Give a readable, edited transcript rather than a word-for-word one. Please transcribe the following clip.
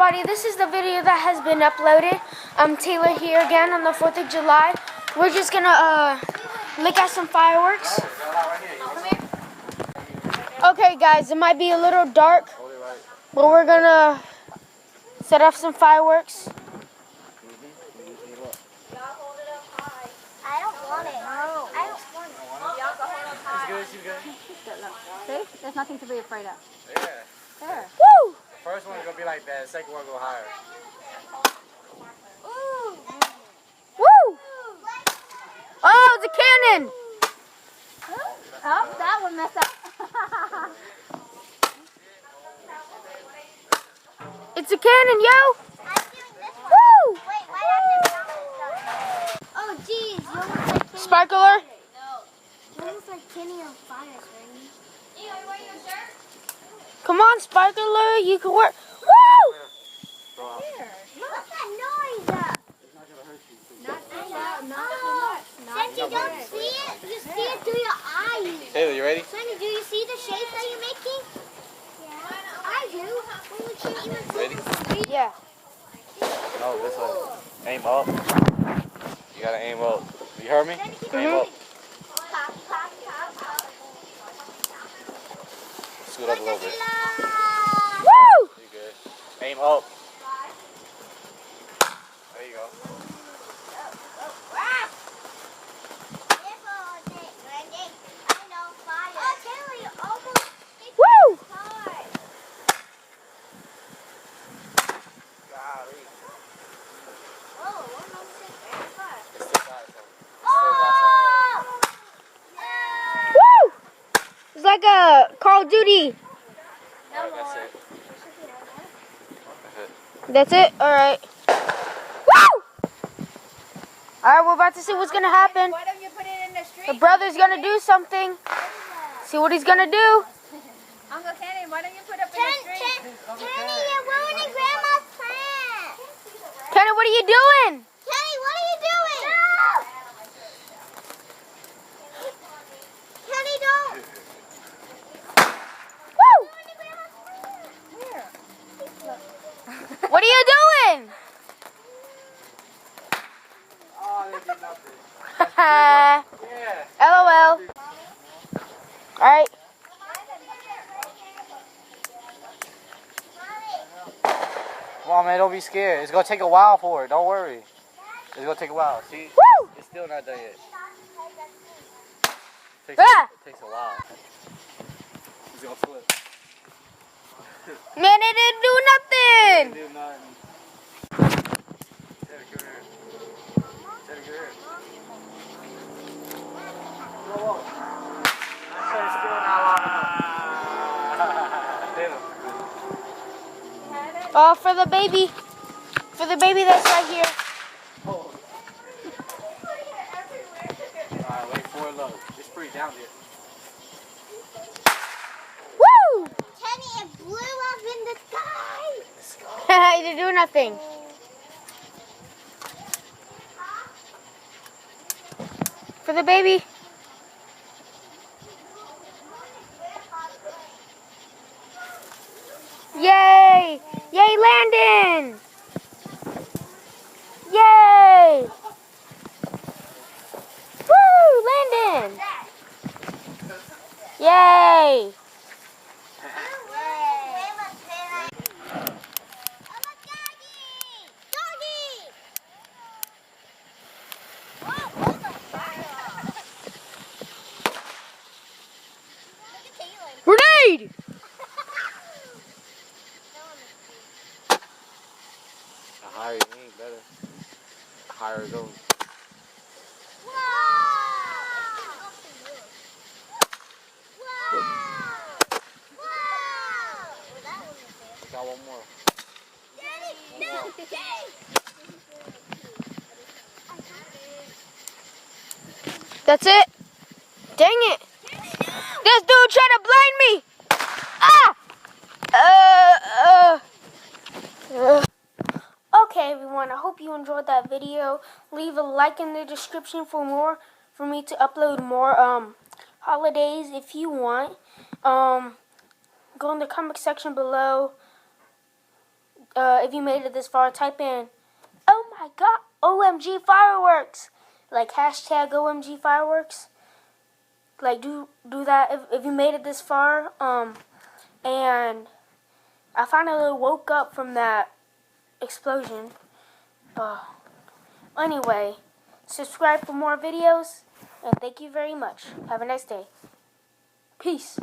everybody, this is the video that has been uploaded. I'm Taylor here again on the 4th of July. We're just gonna look at some fireworks. Okay guys, it might be a little dark, but we're gonna set off some fireworks. I don't want it. No. I don't want it. She's good. See? There's nothing to be afraid of. Yeah. There. Woo! The first one's gonna be like that. The second one will go higher. Ooh. Woo! Oh, it's a cannon! Oh, that one messed up. It's a cannon, yo! I'm doing this one. Woo! Wait, why not this one? Oh, jeez. You almost like Kenny. Sparkler? You almost like Kenny on fire, Randy. Are you wearing your shirt? Come on, Sparkler, you can work. Woo! Here. What's that noise? Since you don't see it, you see it through your eyes. Taylor, you ready? Sonny, do you see the shape that you're making? Yeah. I do. When we can't even see Ready? the street. Yeah. No, this way. Aim up. You gotta aim up. You heard me? Aim up. Scoot up a little bit. Woo! You good. Aim up. There you go. Woo! Golly. Woo! It's like a Call of Duty. Alright, that's it. That's it? Alright. Woo! Alright, we're about to see what's gonna happen. Why don't you put it in the street? The brother's gonna do something. See what he's gonna do. Uncle Kenny, why don't you put it in the street? Kenny, you're ruining Grandma's plant. Kenny, what are you doing? Kenny, what are you doing? Kenny, don't. Woo! Ruining Grandma's plant. What are you doing? Oh, they did nothing. Haha. Yeah. LOL. Alright. Come on, man, don't be scared. It's gonna take a while for it. Don't worry. It's gonna take a while. See? Woo! It's still not done yet. It Ah! takes a while. It's gonna flip. Man, it didn't do nothing. Do nothing. Teddy, come here. Teddy, come here. Whoa, whoa. I said it's still not long enough. Oh, for the baby. For the baby that's right here. Oh. Alright, wait for it low. It's pretty down there. Woo! Kenny, it blew up in the sky. It didn't do nothing. For the baby. Yay! Yay, Landon! Yay! Woo, Landon! Yay! Grenade! The higher you aim, better. The higher it goes. Got one more. That's it? Dang it! This dude tried to blind me! Ah! Okay, everyone. I hope you enjoyed that video. Leave a like in the description for me to upload more holidays if you want. Go in the comment section below. if you made it this far, type in, oh my god, OMG fireworks, like hashtag OMG fireworks. Like do that if you made it this far. And I finally woke up from that explosion. Anyway, subscribe for more videos, and thank you very much. Have a nice day. Peace.